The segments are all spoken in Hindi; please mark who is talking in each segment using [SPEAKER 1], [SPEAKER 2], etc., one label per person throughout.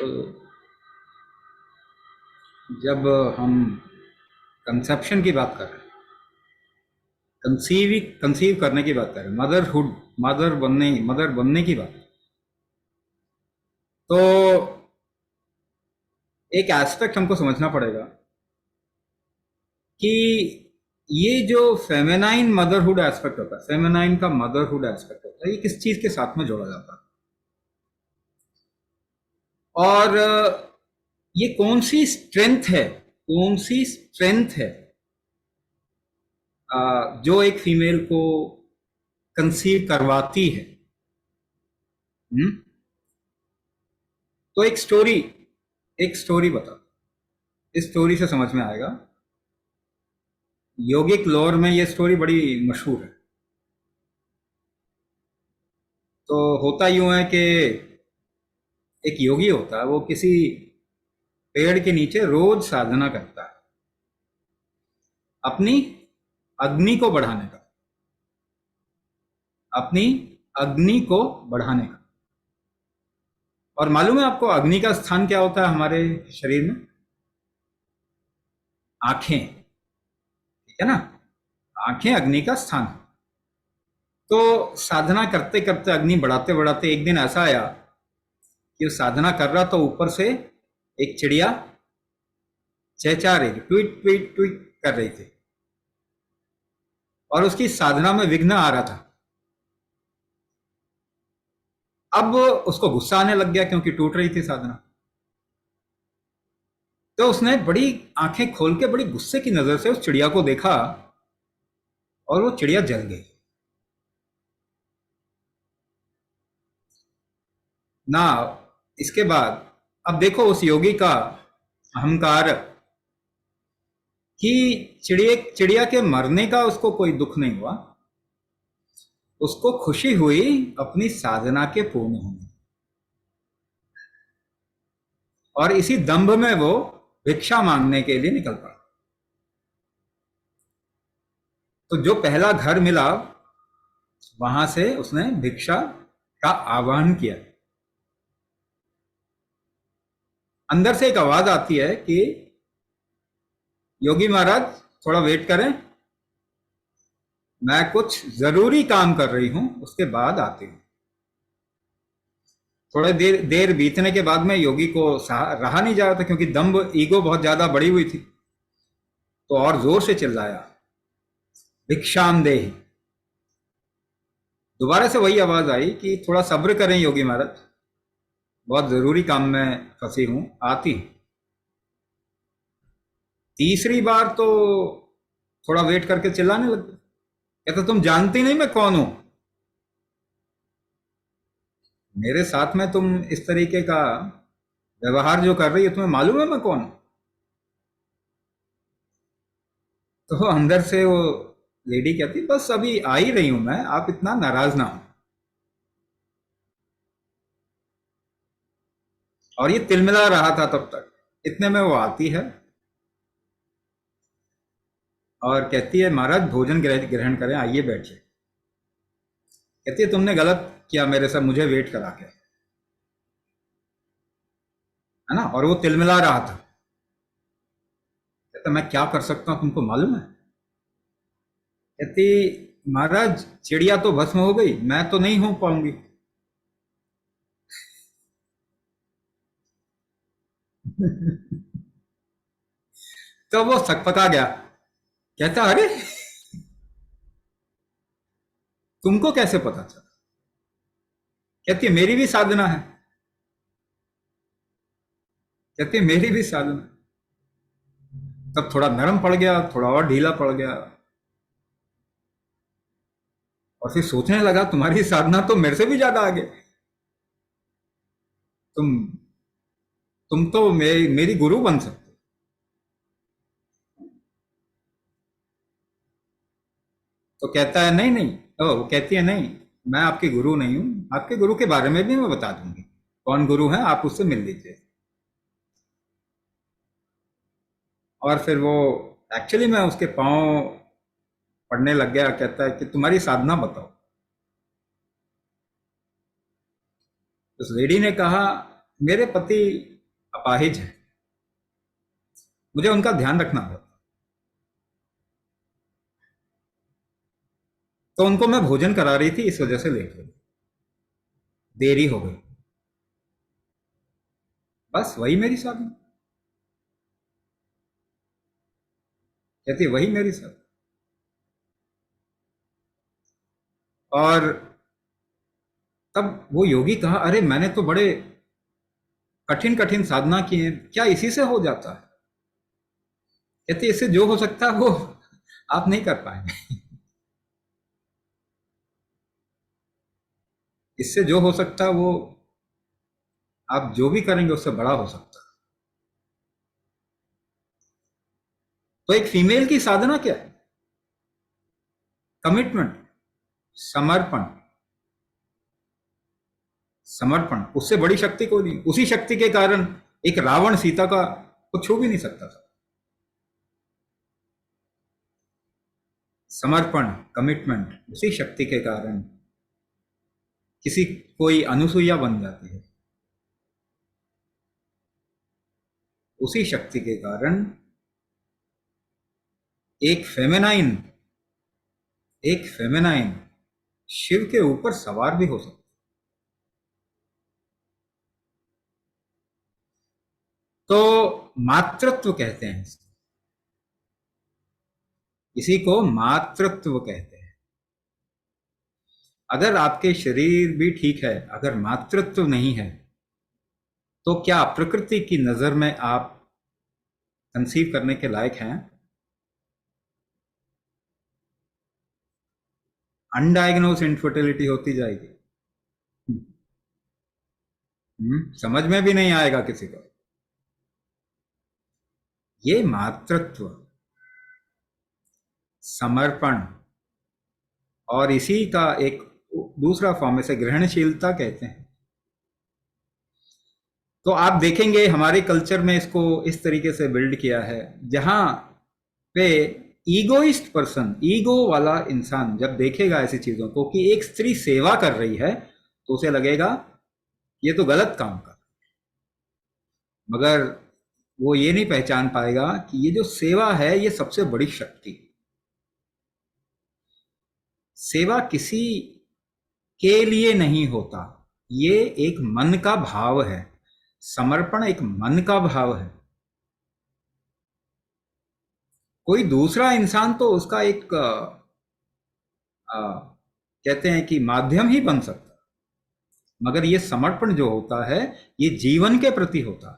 [SPEAKER 1] तो जब हम कंसेप्शन की बात कर रहे हैं, कंसीव करने की बात कर रहे हैं, मदरहुड, मदर बनने की बात, तो एक एस्पेक्ट हमको समझना पड़ेगा कि ये जो फेमेनाइन मदरहुड एस्पेक्ट होता है, फेमेनाइन का मदरहुड एस्पेक्ट होता है, ये किस चीज के साथ में जोड़ा जाता है, और ये कौन सी स्ट्रेंथ है, कौन सी स्ट्रेंथ है जो एक फीमेल को कंसीव करवाती है। हुँ? तो एक स्टोरी बता, इस स्टोरी से समझ में आएगा। योगिक लोर में ये स्टोरी बड़ी मशहूर है। तो होता यूं है कि एक योगी होता है, वो किसी पेड़ के नीचे रोज साधना करता है अपनी अग्नि को बढ़ाने का, अपनी अग्नि को बढ़ाने का। और मालूम है आपको अग्नि का स्थान क्या होता है हमारे शरीर में? आंखें, ठीक है ना? आंखें अग्नि का स्थान है। तो साधना करते करते, अग्नि बढ़ाते बढ़ाते, एक दिन ऐसा आया कि वो साधना कर रहा तो ऊपर से एक चिड़िया चहचहा रही थी, ट्वीट ट्वीट ट्वीट कर रही थी, और उसकी साधना में विघ्न आ रहा था। अब उसको गुस्सा आने लग गया क्योंकि टूट रही थी साधना। तो उसने बड़ी आंखें खोल के बड़ी गुस्से की नजर से उस चिड़िया को देखा, और वो चिड़िया जल गई ना। इसके बाद अब देखो उस योगी का अहंकार, कि चिड़िया के मरने का उसको कोई दुख नहीं हुआ, उसको खुशी हुई अपनी साधना के पूर्ण होने। और इसी दंभ में वो भिक्षा मांगने के लिए निकल पड़ा। तो जो पहला घर मिला, वहां से उसने भिक्षा का आह्वान किया। अंदर से एक आवाज आती है कि योगी महाराज थोड़ा वेट करें, मैं कुछ जरूरी काम कर रही हूं, उसके बाद आती हूं। थोड़ी देर देर बीतने के बाद में योगी को रहा नहीं जा रहा था, क्योंकि दम्भ, ईगो बहुत ज्यादा बढ़ी हुई थी। तो और जोर से चिल्लाया, भिक्षाम दे। दोबारा से वही आवाज आई कि थोड़ा सब्र करें योगी महाराज, बहुत जरूरी काम में फंसी हूं, आती हूं। तीसरी बार तो थोड़ा वेट करके चिल्लाने लग गया, कहता तुम जानती नहीं मैं कौन हूं, मेरे साथ में तुम इस तरीके का व्यवहार जो कर रही है, तुम्हें मालूम है मैं कौन हूं? तो अंदर से वो लेडी कहती, बस अभी आ ही रही हूं मैं, आप इतना नाराज ना हो। और ये तिलमिला रहा था तब तक, इतने में वो आती है और कहती है, महाराज भोजन ग्रहण करें, आइए बैठिए। कहती है, तुमने गलत किया मेरे साथ, मुझे वेट करा के, है ना? और वो तिलमिला रहा था। कहता, मैं क्या कर सकता हूं तुमको मालूम है? कहती, महाराज चिड़िया तो भस्म हो गई, मैं तो नहीं हो पाऊंगी। तो वो सकपका गया, कहता, अरे तुमको कैसे पता चला? कहती है, मेरी भी साधना है। कहती है, मेरी भी साधना। तब थोड़ा नरम पड़ गया, थोड़ा और ढीला पड़ गया, और फिर सोचने लगा, तुम्हारी साधना तो मेरे से भी ज्यादा आगे। तुम तुम तो मेरी गुरु बन सकते। तो कहता है, नहीं नहीं। वो कहती है, नहीं, मैं आपके गुरु नहीं हूं, आपके गुरु के बारे में भी मैं बता दूंगी, कौन गुरु है, आप उससे मिल लीजिए। और फिर वो एक्चुअली मैं उसके पांव पड़ने लग गया। कहता है कि तुम्हारी साधना बताओ। उस लेडी ने कहा, मेरे पति अपाहिज है, मुझे उनका ध्यान रखना होता। तो उनको मैं भोजन करा रही थी, इस वजह से लेट हो गई, देरी हो गई। बस वही मेरी साधना। कहती वही मेरी साधना। और तब वो योगी कहा, अरे मैंने तो बड़े कठिन कठिन साधना की है, क्या इसी से हो जाता है? कहती इससे जो हो सकता है वो आप नहीं कर पाएंगे। इससे जो हो सकता है वो आप जो भी करेंगे उससे बड़ा हो सकता है। तो एक फीमेल की साधना क्या है? कमिटमेंट, समर्पण। समर्पण, उससे बड़ी शक्ति कोई नहीं। उसी शक्ति के कारण एक रावण सीता का को छू भी नहीं सकता था। समर्पण, कमिटमेंट, उसी शक्ति के कारण किसी कोई अनुसुईया बन जाती है। उसी शक्ति के कारण एक फेमेनाइन, एक फेमेनाइन शिव के ऊपर सवार भी हो सकती है। तो मातृत्व कहते हैं इसी को मातृत्व कहते हैं। अगर आपके शरीर भी ठीक है, अगर मातृत्व नहीं है, तो क्या प्रकृति की नजर में आप कंसीव करने के लायक हैं? अनडायग्नोज इनफर्टिलिटी होती जाएगी। समझ में भी नहीं आएगा किसी को। ये मातृत्व, समर्पण, और इसी का एक दूसरा फॉर्म इसे ग्रहणशीलता कहते हैं। तो आप देखेंगे हमारे कल्चर में इसको इस तरीके से बिल्ड किया है, जहां पे ईगोइस्ट पर्सन, ईगो वाला इंसान जब देखेगा ऐसी चीजों को कि एक स्त्री सेवा कर रही है, तो उसे लगेगा ये तो गलत काम कर, मगर वो ये नहीं पहचान पाएगा कि ये जो सेवा है ये सबसे बड़ी शक्ति। सेवा किसी के लिए नहीं होता, ये एक मन का भाव है। समर्पण एक मन का भाव है। कोई दूसरा इंसान तो उसका एक कहते हैं कि माध्यम ही बन सकता है, मगर ये समर्पण जो होता है ये जीवन के प्रति होता है,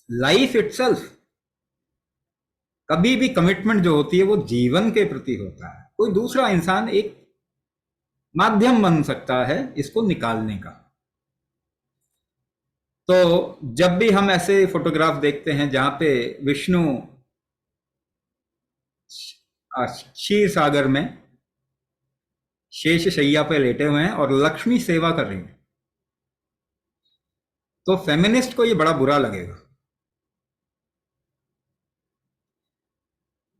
[SPEAKER 1] लाइफ इटसेल्फ। कभी भी कमिटमेंट जो होती है वो जीवन के प्रति होता है। कोई दूसरा इंसान एक माध्यम बन सकता है इसको निकालने का। तो जब भी हम ऐसे फोटोग्राफ देखते हैं जहां पे विष्णु क्षीर सागर में शेष शैया पे लेटे हुए हैं और लक्ष्मी सेवा कर रही है, तो फेमिनिस्ट को ये बड़ा बुरा लगेगा।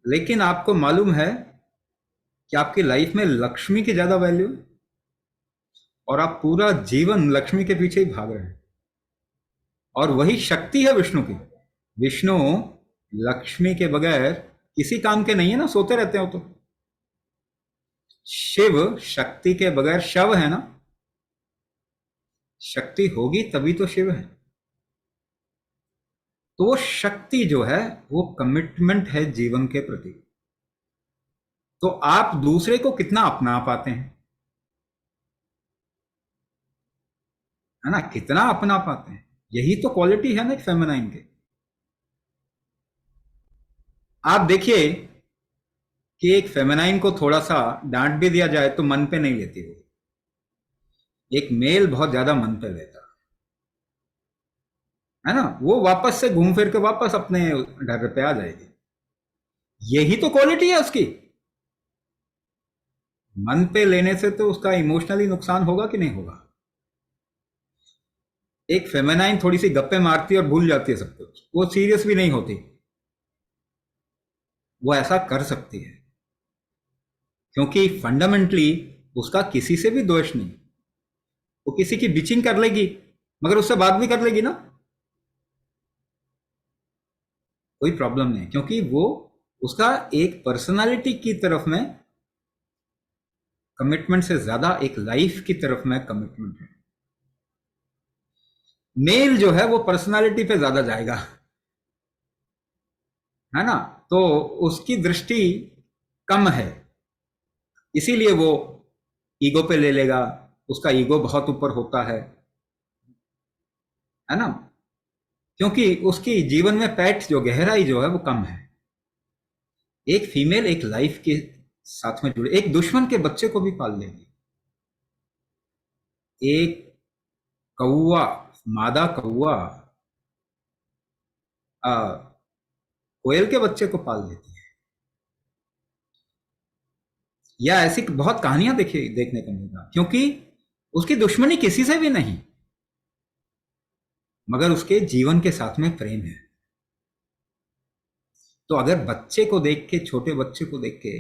[SPEAKER 1] लेकिन आपको मालूम है कि आपकी लाइफ में लक्ष्मी की ज्यादा वैल्यू, और आप पूरा जीवन लक्ष्मी के पीछे ही भाग रहे हैं, और वही शक्ति है विष्णु की। विष्णु लक्ष्मी के बगैर किसी काम के नहीं है ना, सोते रहते हो तो। शिव शक्ति के बगैर शव है ना, शक्ति होगी तभी तो शिव है। तो वो शक्ति जो है वो कमिटमेंट है जीवन के प्रति। तो आप दूसरे को कितना अपना पाते हैं, है ना, कितना अपना पाते हैं, यही तो क्वालिटी है ना फेमिनाइन के। आप देखिए कि एक फेमिनाइन को थोड़ा सा डांट भी दिया जाए तो मन पे नहीं लेती वो। एक मेल बहुत ज्यादा मन पे लेता है ना, वो वापस से घूम फिर के वापस अपने ढर्रे पे आ जाएगी। यही तो क्वालिटी है उसकी। मन पे लेने से तो उसका इमोशनली नुकसान होगा कि नहीं होगा। एक फेमिनाइन थोड़ी सी गप्पे मारती है और भूल जाती है सब कुछ, वो सीरियस भी नहीं होती, वो ऐसा कर सकती है क्योंकि फंडामेंटली उसका किसी से भी दोष नहीं। वो किसी की बिचिंग कर लेगी मगर उससे बात भी कर लेगी ना। कोई प्रॉब्लम नहीं, क्योंकि वो उसका एक पर्सनालिटी की तरफ में कमिटमेंट से ज्यादा एक लाइफ की तरफ में कमिटमेंट है। मेल जो है वो पर्सनालिटी पे ज्यादा जाएगा, है ना, तो उसकी दृष्टि कम है, इसीलिए वो ईगो पे ले लेगा, उसका ईगो बहुत ऊपर होता है ना, क्योंकि उसकी जीवन में पैठ जो गहराई जो है वो कम है। एक फीमेल एक लाइफ के साथ में जुड़े, एक दुश्मन के बच्चे को भी पाल लेगी, एक कौआ, मादा कौआ कोयल के बच्चे को पाल लेती है, या ऐसी बहुत कहानियां देखने को मिलेगा, क्योंकि उसकी दुश्मनी किसी से भी नहीं, मगर उसके जीवन के साथ में प्रेम है। तो अगर बच्चे को देख के, छोटे बच्चे को देख के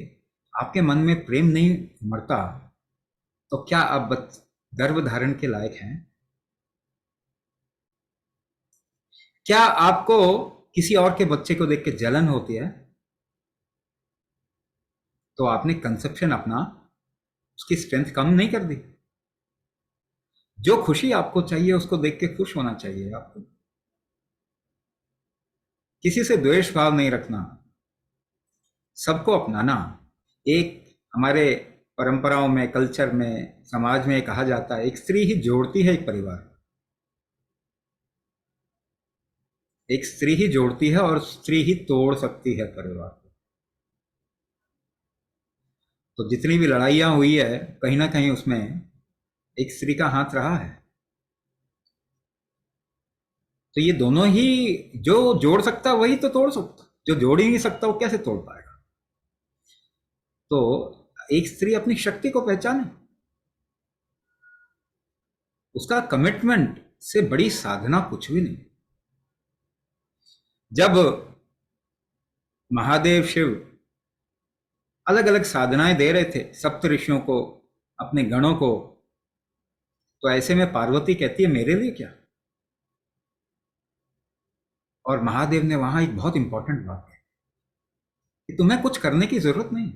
[SPEAKER 1] आपके मन में प्रेम नहीं उमड़ता, तो क्या आप गर्भ धारण के लायक हैं? क्या आपको किसी और के बच्चे को देख के जलन होती है? तो आपने कंसेप्शन अपना, उसकी स्ट्रेंथ कम नहीं कर दी। जो खुशी आपको चाहिए उसको देख के खुश होना चाहिए आपको, किसी से द्वेष भाव नहीं रखना, सबको अपनाना। एक हमारे परंपराओं में, कल्चर में, समाज में कहा जाता है, एक स्त्री ही जोड़ती है एक परिवार, एक स्त्री ही जोड़ती है और स्त्री ही तोड़ सकती है परिवार को। तो जितनी भी लड़ाइयां हुई है, कहीं ना कहीं उसमें एक स्त्री का हाथ रहा है। तो ये दोनों ही, जो जोड़ सकता वही तो तोड़ सकता, जो जोड़ ही नहीं सकता वो कैसे तोड़ पाएगा? तो एक स्त्री अपनी शक्ति को पहचाने, उसका कमिटमेंट से बड़ी साधना कुछ भी नहीं। जब महादेव शिव अलग अलग साधनाएं दे रहे थे सप्त ऋषियों को, अपने गणों को, तो ऐसे में पार्वती कहती है मेरे लिए क्या? और महादेव ने वहां एक बहुत इंपॉर्टेंट बात है कि तुम्हें कुछ करने की जरूरत नहीं,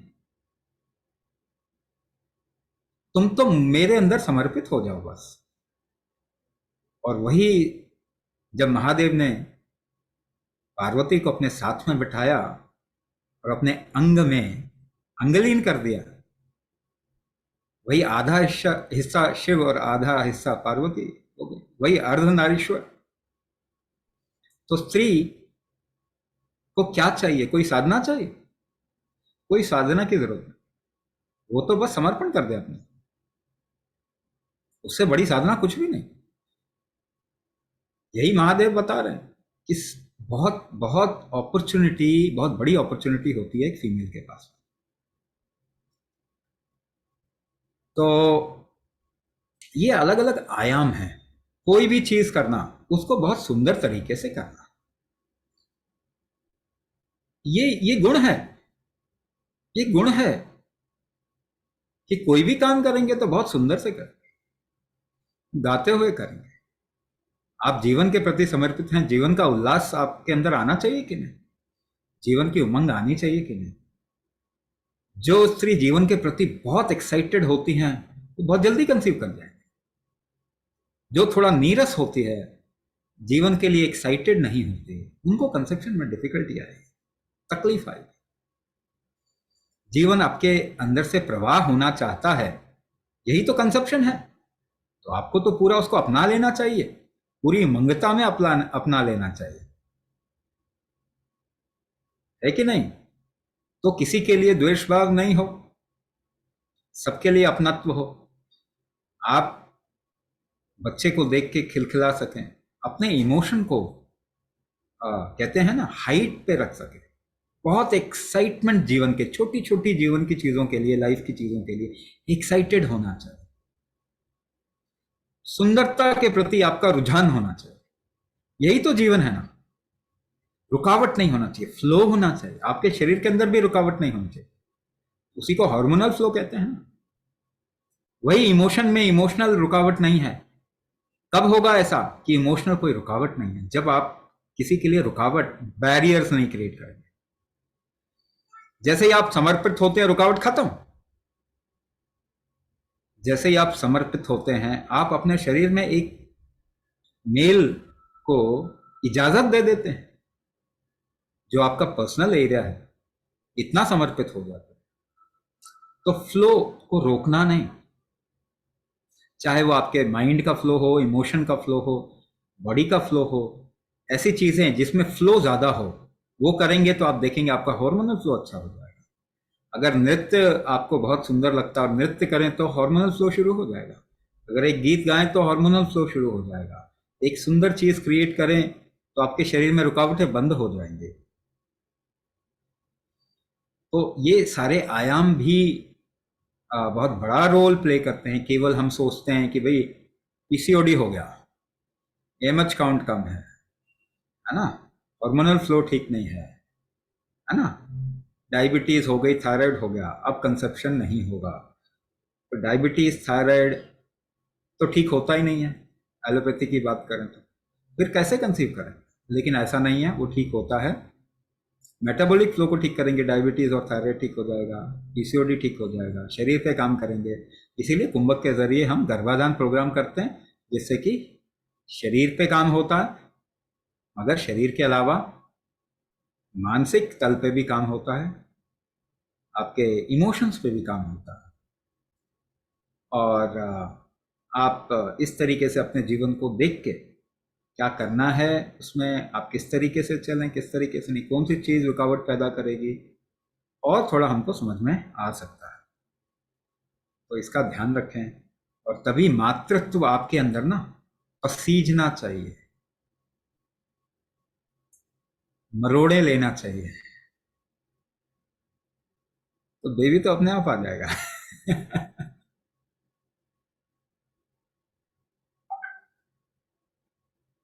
[SPEAKER 1] तुम तो मेरे अंदर समर्पित हो जाओ बस। और वही जब महादेव ने पार्वती को अपने साथ में बिठाया और अपने अंग में अंगलीन कर दिया, वही आधा हिस्सा शिव और आधा हिस्सा पार्वती हो गई, वही अर्धनारीश्वर। तो स्त्री को क्या चाहिए? कोई साधना चाहिए? कोई साधना की जरूरत नहीं, वो तो बस समर्पण कर दे अपने, उससे बड़ी साधना कुछ भी नहीं। यही महादेव बता रहे हैं कि बहुत बहुत अपॉर्चुनिटी, बहुत बड़ी अपॉर्चुनिटी होती है एक फीमेल के पास। तो ये अलग अलग आयाम है, कोई भी चीज करना उसको बहुत सुंदर तरीके से करना, ये गुण है, ये गुण है कि कोई भी काम करेंगे तो बहुत सुंदर से करेंगे, गाते हुए करेंगे। आप जीवन के प्रति समर्पित हैं, जीवन का उल्लास आपके अंदर आना चाहिए कि नहीं, जीवन की उमंग आनी चाहिए कि नहीं। जो स्त्री जीवन के प्रति बहुत एक्साइटेड होती हैं वो बहुत जल्दी कंसीव कर जाएंगे। जो थोड़ा नीरस होती है, जीवन के लिए एक्साइटेड नहीं होती, उनको कंसेप्शन में डिफिकल्टी आएगी, तकलीफ आएगी। जीवन आपके अंदर से प्रवाह होना चाहता है, यही तो कंसेप्शन है। तो आपको तो पूरा उसको अपना लेना चाहिए, पूरी मंगता में अपना लेना चाहिए, है कि नहीं? तो किसी के लिए द्वेष भाव नहीं हो, सबके लिए अपनत्व हो। आप बच्चे को देख के खिलखिला सकें, अपने इमोशन को कहते हैं ना हाइट पे रख सकें, बहुत एक्साइटमेंट जीवन के, छोटी छोटी जीवन की चीजों के लिए, लाइफ की चीजों के लिए एक्साइटेड होना चाहिए। सुंदरता के प्रति आपका रुझान होना चाहिए, यही तो जीवन है ना। रुकावट नहीं होना चाहिए, फ्लो होना चाहिए। आपके शरीर के अंदर भी रुकावट नहीं होनी चाहिए, उसी को हार्मोनल फ्लो कहते हैं ना। वही इमोशन में इमोशनल रुकावट नहीं है। कब होगा ऐसा कि इमोशनल कोई रुकावट नहीं है? जब आप किसी के लिए रुकावट, बैरियर्स नहीं क्रिएट करेंगे। जैसे ही आप समर्पित होते हैं, रुकावट खत्म। जैसे ही आप समर्पित होते हैं, आप अपने शरीर में एक मेल को इजाजत दे देते हैं, जो आपका पर्सनल एरिया है, इतना समर्पित हो जाता है। तो फ्लो को रोकना नहीं, चाहे वो आपके माइंड का फ्लो हो, इमोशन का फ्लो हो, बॉडी का फ्लो हो, ऐसी चीजें जिसमें फ्लो ज्यादा हो वो करेंगे तो आप देखेंगे आपका हार्मोनल फ्लो अच्छा हो जाएगा। अगर नृत्य आपको बहुत सुंदर लगता है और नृत्य करें तो हार्मोनल फ्लो शुरू हो जाएगा। अगर एक गीत गाएं तो हार्मोनल फ्लो शुरू हो जाएगा। एक सुंदर चीज क्रिएट करें तो आपके शरीर में रुकावटें बंद हो जाएंगे। तो ये सारे आयाम भी बहुत बड़ा रोल प्ले करते हैं। केवल हम सोचते हैं कि भाई पीसीओडी हो गया, एमएच काउंट कम है ना, हार्मोनल फ्लो ठीक नहीं है ना, डायबिटीज हो गई, थायराइड हो गया, अब कंसेप्शन नहीं होगा। तो डायबिटीज, थायराइड तो ठीक होता ही नहीं है, एलोपैथी की बात करें तो फिर कैसे कंसीव करें? लेकिन ऐसा नहीं है, वो ठीक होता है। मेटाबॉलिक फ्लो को ठीक करेंगे, डायबिटीज और थायराइड ठीक हो जाएगा, पीसीओडी ठीक हो जाएगा, शरीर पे काम करेंगे। इसीलिए कुंभक के जरिए हम गर्भाधान प्रोग्राम करते हैं, जिससे कि शरीर पे काम होता है, मगर शरीर के अलावा मानसिक तल पे भी काम होता है, आपके इमोशंस पे भी काम होता है। और आप इस तरीके से अपने जीवन को देख के क्या करना है, उसमें आप किस तरीके से चलें, किस तरीके से नहीं, कौन सी चीज़ रुकावट पैदा करेगी, और थोड़ा हमको समझ में आ सकता है। तो इसका ध्यान रखें, और तभी मातृत्व आपके अंदर ना पसीजना चाहिए, मरोड़े लेना चाहिए, तो बेबी तो अपने आप आ जाएगा।